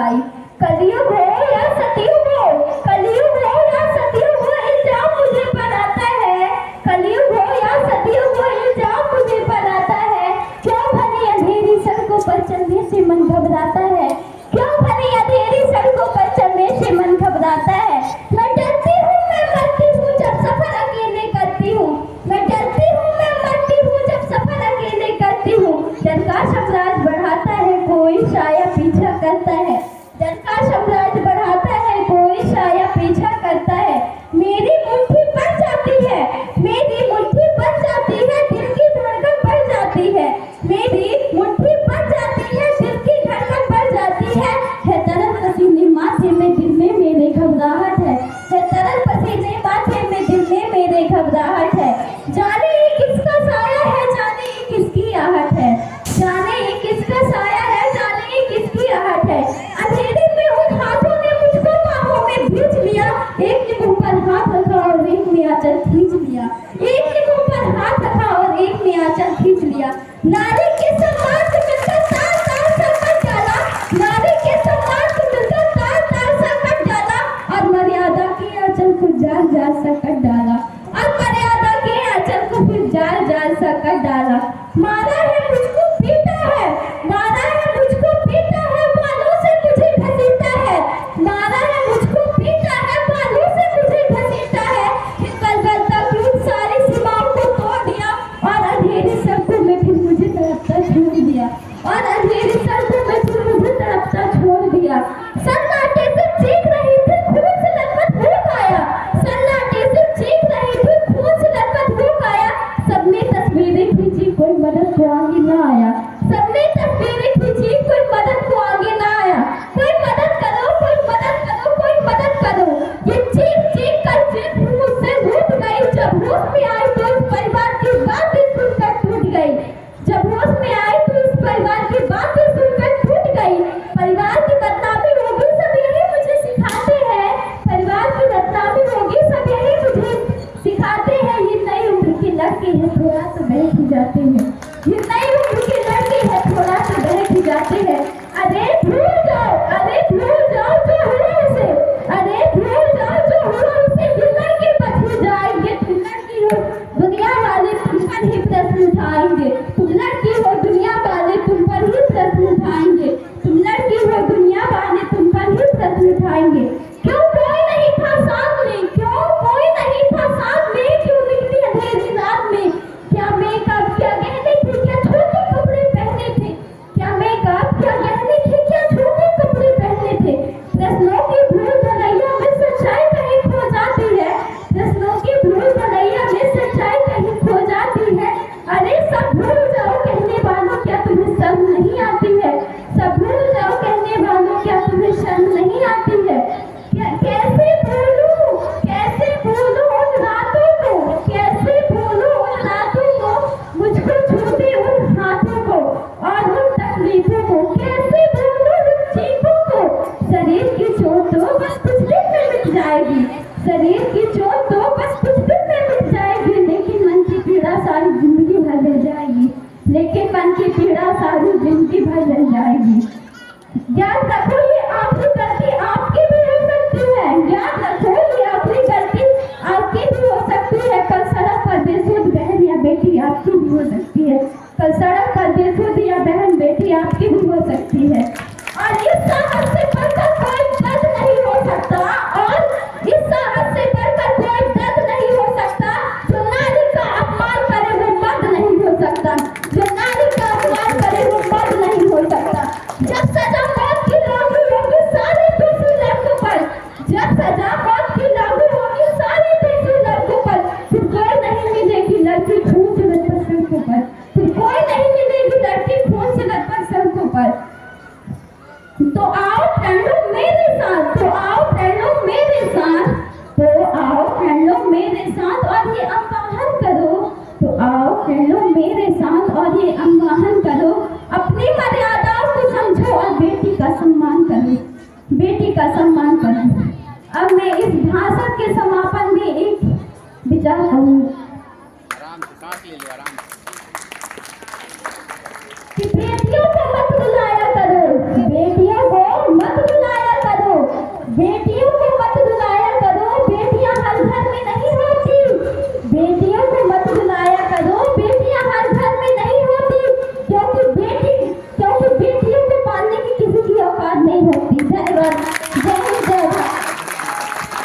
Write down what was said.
आई। कलयुग हो या सतयुग हो, कलयुग हो या सतयुग हो, इल्जाम मुझे पर आता है। कलयुग हो या सतयुग हो, इल्जाम मुझे पर आता है। क्यों भरी अंधेरी सड़कों पर चलने से मन घबराता है, क्यों भरी अंधेरी सड़कों पर चलने से मन घबराता है। मैं डरती हूँ, मैं मरती हूँ जब सफर अकेले करती हूँ। मैं डरती हूँ, मैं मरती हूँ जब सफर अकेले करती हूँ। डर का साम्राज्य बढ़ाता है, कोई साया पीछा करता है। डर का साम्राज्य बढ़ाता है, कोई साया पीछा करता है। मेरी मुट्ठी बन जाती है, मेरी मुट्ठी बन जाती है, दिल की धड़कन बढ़ जाती है। मेरी मुट्ठी बन जाती है, दिल की धड़कन बढ़ जाती है। तरल पसीने माथे में, दिल में मेरे घबराहट है। तरल पसीने माथे में, दिल में मेरे घबराहट है। जाने ये किसका साया है, जाने ये किसकी आहट है। जाने ये किसका साया है, जाने ये किसकी आहट है। अंधेरे में उन हाथों ने मुझको बाहों में भींच लिया। एक ने मुंह पर हाथ रखा और एक ने आंचल खींच लिया। एक ने मुंह पर हाथ रखा और एक ने आंचल खींच लिया। नारी के सम्मान को मिलकर तार तार सा कट डाला, नारी के सम्मान को मिलकर तार तार सा कट डाला, और मर्यादा के आंचल को जाल जाल सा कट डाला, और मर्यादा के आंचल को फिर जाल जाल सा कट डाला। मारा है मुझको पीटा है, मारा है मुझको पीटा है, बालों से मुझे घसीटा है। मारा है मुझको पीटा है, बालों से मुझे घसीटा है। फिर कलकत्ता की उन सारी सीमाओं को तोड़ दिया, और अंधेरी सड़कों में फिर मुझे तड़पता छोड़ दिया, और अंधेरी सड़कों में फिर मुझे तड़पता छोड़ दिया। सन्नाटे से चीख रही थी, खून से लथपथ भूख आया। सन्नाटे से चीख रही थी, खून से लथपथ भूख आया। सबने तस्वीरें खींची, कोई मदद को आगे ना आया। सबने तस्वीरें खींची, कोई मदद को आगे ना आया। कोई मदद करो, कोई मदद करो, कोई मदद करो। ये चीख चीख कर चीख मुझसे रूठ गई। जब होश में आई तो इस परिवार की बातें सुनकर टूट गई। जब होश में आई तो इस परिवार की बातें सुनकर टूट गई। परिवार की बदनामी होगी सब यही मुझे सिखाते हैं, परिवार की बदनामी होगी सब यही मुझे सिखाते हैं। ये नई उम्र की लड़की है, थोड़ा सा बहक ही जाते हैं। ये नई उम्र की लड़की है, थोड़ा सा बहक ही जाते हैं। अरे भूल जाओ, अरे भूल जाओ जो हुआ उसे, अरे भूल जाओ जो हुआ उसे। ये लड़की बच जाएंगे, तुम लड़की हो दुनिया वाले तुम पर ही प्रश्न उठाएंगे। तुम लड़की हो दुनिया वाले तुम पर ही प्रश्न उठाएंगे। तुम लड़की हो दुनिया वाले तुम पर ही प्रश्न उठाएंगे। क्यों कोई नहीं था साथ में, क्यों कोई नहीं था साथ में, क्यों निकली अंधेरी रात में। क्या मेकअप, क्या गहने थे, क्या छोटे कपड़े पहने थे। क्या मेकअप, क्या गहने थे, क्या छोटे कपड़े पहने थे। प्रश्नों की भूल भुलैया में सच्चाई कहीं खो जाती है। प्रश्नों की भूल भुलैया में सच्चाई कहीं खो जाती है। अरे सब भूल जाओ कहने वालों, क्या तुम्हें शर्म नहीं आती है। सब भूल जाओ कहने वालों, क्या तुम्हें शर्म नहीं आती है। कैसे भूलूं, कैसे भूलूं उन रातों को, कैसे भूलूं उन रातों को, मुझको छूते उन हाथों को और उन तकलीफों को। कैसे भूलूं उन चीखों को। शरीर की चोट तो बस कुछ दिन में मिट जाएगी, शरीर की चोट तो बस कुछ दिन में मिट जाएगी, लेकिन मन की पीड़ा सारी जिंदगी भर रह जाएगी, लेकिन मन की पीड़ा सारी जिंदगी भर रह जाएगी। याद रखो ये आखिरी गलती आपकी भी हो सकती है, याद रखो ये आखिरी गलती आपकी भी हो सकती है। कल सड़क पर बेसुध बहन या बेटी आपकी भी हो सकती है। कल सड़क पर बेसुध या बहन बेटी आपकी भी हो सकती है। और इस साहस से बढ़कर कोई दर्द नहीं हो सकता, और इस साहस से बढ़कर कोई दर्द नहीं हो सकता। जो नारी का अपमान करे वो मर्द नहीं हो सकता, जो नारी का अपमान करे वो मर्द नहीं हो सकता। जब सजा मौत की लागू होगी सारे दोषी लड़कों पर, जब सजा मौत की लागू होगी सारे दोषी लड़कों पर, फिर कोई नहीं मिलेगी लड़की खून से लथपथ सड़कों पर, फिर कोई नहीं मिलेगी लड़की खून से लथपथ सड़कों पर। तो आओ फ्रेंडों मेरे साथ, तो आओ फ्रेंडों मेरे साथ, तो आओ फ्रेंडों मेरे साथ और ये आह्वान करो। तो आओ फ्रेंडों मेरे साथ और ये आह्वान करो। अपनी मर्यादाओं को समझो और बेटी का सम्मान करो, बेटी का सम्मान करो। अब मैं इस भाषण के समापन में एक विचार कहूँ। आराम से सांस ले लो, आराम से।